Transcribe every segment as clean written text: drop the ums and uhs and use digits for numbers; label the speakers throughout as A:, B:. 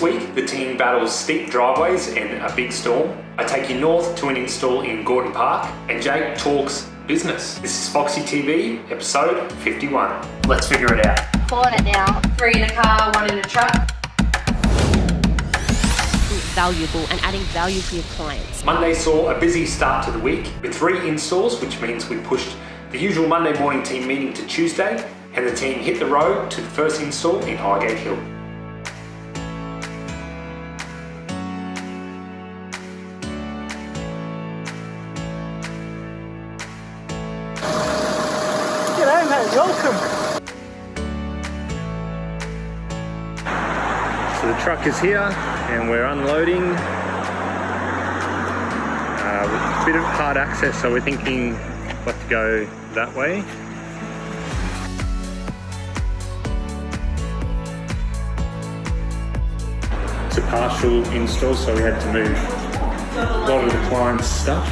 A: week, the team battles steep driveways and a big storm. I take you north to an install in Gordon Park, and Jake talks business. This is Foxy TV, episode 51. Let's figure it out.
B: Pulling it now. 3 in a car, 1 in a truck.
C: Valuable and adding value for your clients.
A: Monday saw a busy start to the week with 3 installs, which means we pushed the usual Monday morning team meeting to Tuesday, and the team hit the road to the first install in Highgate Hill.
D: G'day mate, welcome.
A: So the truck is here and we're unloading. A bit of hard access, so we're thinking what to go that way. It's a partial install, so we had to move a lot of the client's stuff.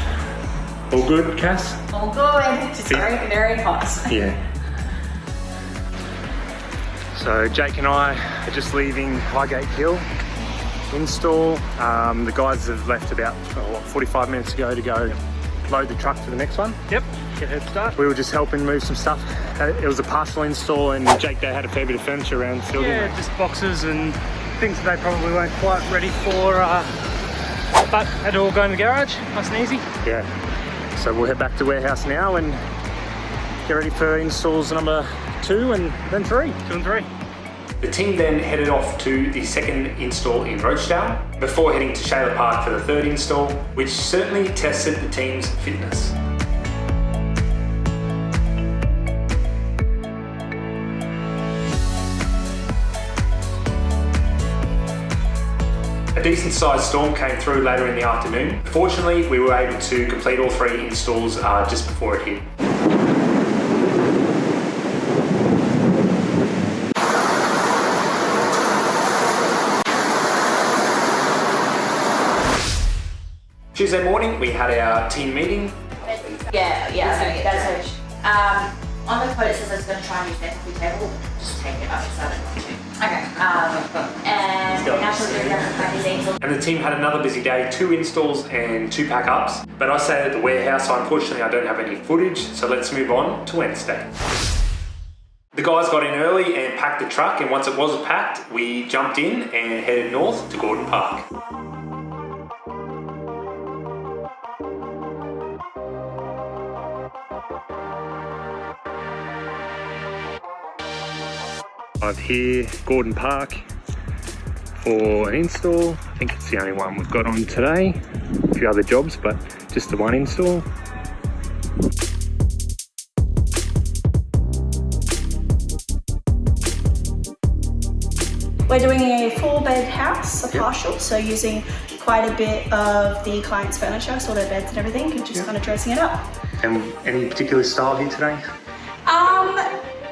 A: All good, Cass?
B: All good. Just very, very hot.
A: Yeah. So Jake and I are just leaving Highgate Hill install. The guys have left about 45 minutes ago to go load the truck for the next one.
D: Yep, get a head start.
A: We were just helping move some stuff. It was a partial install, and Jake, they had a fair bit of furniture around still, didn't
D: Yeah, just boxes and things that they probably weren't quite ready for, but had to all go in the garage, nice and easy.
A: they? Yeah. So we'll head back to warehouse now and get ready for installs number 2 and then 3.
D: 2 and 3.
A: The team then headed off to the second install in Rochedale before heading to Shayla Park for the third install, which certainly tested the team's fitness. A decent sized storm came through later in the afternoon. Fortunately, we were able to complete all 3 installs just before it hit. Tuesday morning, we had our team meeting.
B: Yeah, that's it. On the quote it says it's going to try and use their coffee table. Just take it up, so I don't want to. Okay. And National Grid doesn't have his angel.
A: And the team had another busy day, 2 installs and 2 pack-ups. But I stayed at the warehouse, so unfortunately I don't have any footage, so let's move on to Wednesday. The guys got in early and packed the truck, and once it was packed, we jumped in and headed north to Gordon Park. I'm here, Gordon Park, for an install. I think it's the only one we've got on today. A few other jobs, but just the one install.
E: We're doing a 4-bed house, a partial, so using quite a bit of the client's furniture, so their beds and everything, and just kind of dressing it up.
A: And any particular style here today?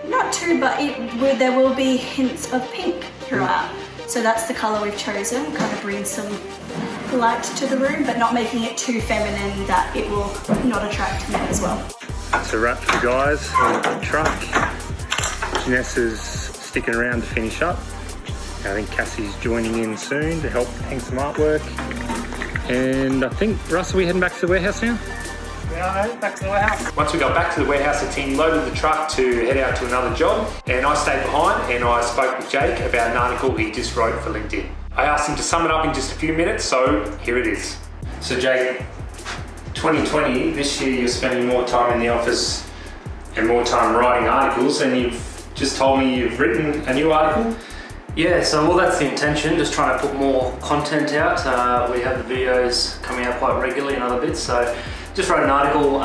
E: Not too, but there will be hints of pink throughout. So that's the colour we've chosen, kind of bring some light to the room, but not making it too feminine that it will not attract men as well.
A: That's a wrap for the guys on the truck. Janessa's sticking around to finish up. I think Cassie's joining in soon to help hang some artwork. And I think, Russ, are we heading back to the warehouse now?
D: Yeah, back to the warehouse.
A: Once we got back to the warehouse, the team loaded the truck to head out to another job, and I stayed behind and I spoke with Jake about an article he just wrote for LinkedIn. I asked him to sum it up in just a few minutes, so here it is. So Jake, 2020, this year you're spending more time in the office and more time writing articles, and you've just told me you've written a new article.
F: Yeah, so that's the intention, just trying to put more content out. We have the videos coming out quite regularly and other bits, so just wrote an article.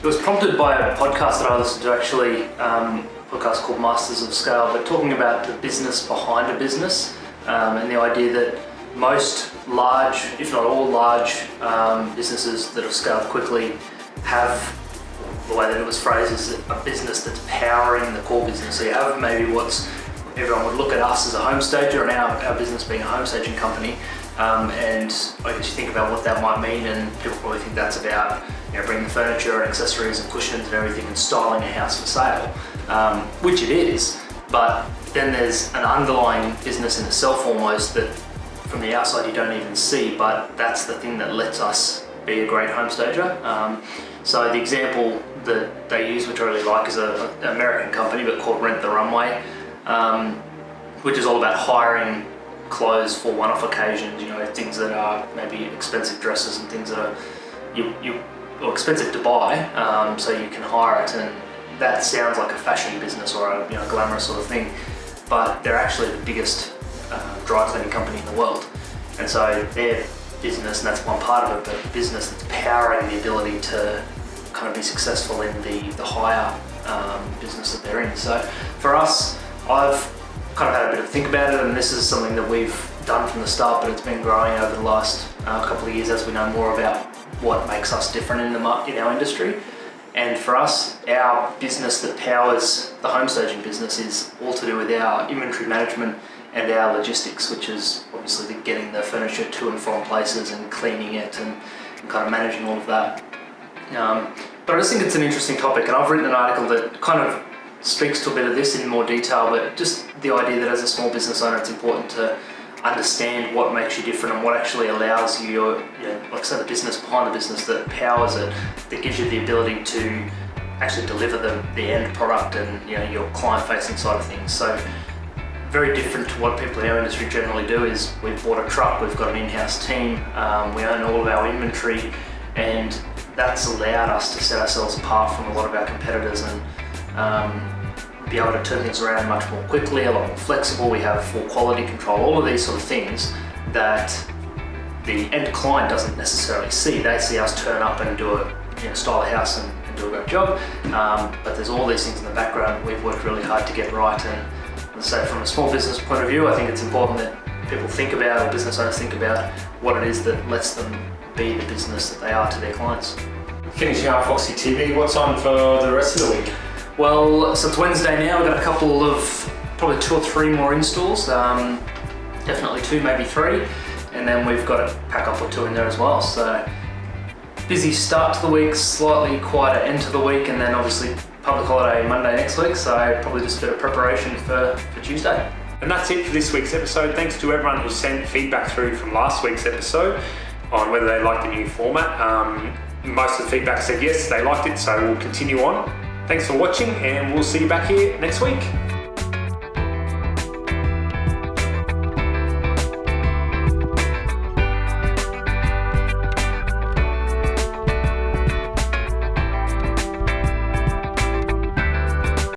F: It was prompted by a podcast that I listened to actually, a podcast called Masters of Scale, but talking about the business behind a business, and the idea that most large, if not all large businesses that have scaled quickly have, the way that it was phrased, is a business that's powering the core business. So you have maybe everyone would look at us as a home stager, and our business being a home staging company, and I guess you think about what that might mean, and people probably think that's about bringing furniture and accessories and cushions and everything and styling a house for sale, which it is, but then there's an underlying business in itself almost that from the outside you don't even see, but that's the thing that lets us be a great home stager. So the example that they use, which I really like, is an American company but called Rent the Runway, which is all about hiring clothes for one-off occasions, you know, things that are maybe expensive dresses and things that are or expensive to buy, so you can hire it, and that sounds like a fashion business or a glamorous sort of thing, but they're actually the biggest dry cleaning company in the world. And so their business, and that's one part of it, but the business that's powering the ability to kind of be successful in the hire business that they're in. So for us, I've kind of had a bit of think about it, and this is something that we've done from the start, but it's been growing over the last couple of years as we know more about what makes us different in our industry. And for us, our business that powers the home staging business is all to do with our inventory management and our logistics, which is obviously getting the furniture to and from places and cleaning it and kind of managing all of that. But I just think it's an interesting topic, and I've written an article that kind of speaks to a bit of this in more detail, but just the idea that as a small business owner, it's important to understand what makes you different and what actually allows you, like I said, the business behind the business that powers it, that gives you the ability to actually deliver the end product and your client-facing side of things. So very different to what people in our industry generally do is we've bought a truck, we've got an in-house team, we own all of our inventory, and that's allowed us to set ourselves apart from a lot of our competitors and be able to turn things around much more quickly, a lot more flexible. We have full quality control, all of these sort of things that the end client doesn't necessarily see. They see us turn up and do style a house and do a great job, but there's all these things in the background we've worked really hard to get right. And so from a small business point of view, I think it's important that people think about, or business owners think about, what it is that lets them be the business that they are to their clients.
A: Finishing up Foxy TV, what's on for the rest of the week?
F: Well, so it's Wednesday now. We've got a couple of, probably 2 or 3 more installs, definitely 2, maybe 3, and then we've got a pack up or 2 in there as well. So busy start to the week, slightly quieter end to the week, and then obviously public holiday Monday next week, so probably just a bit of preparation for Tuesday.
A: And that's it for this week's episode. Thanks to everyone who sent feedback through from last week's episode on whether they liked the new format. Most of the feedback said yes, they liked it, so we'll continue on. Thanks for watching, and we'll see you back here next week.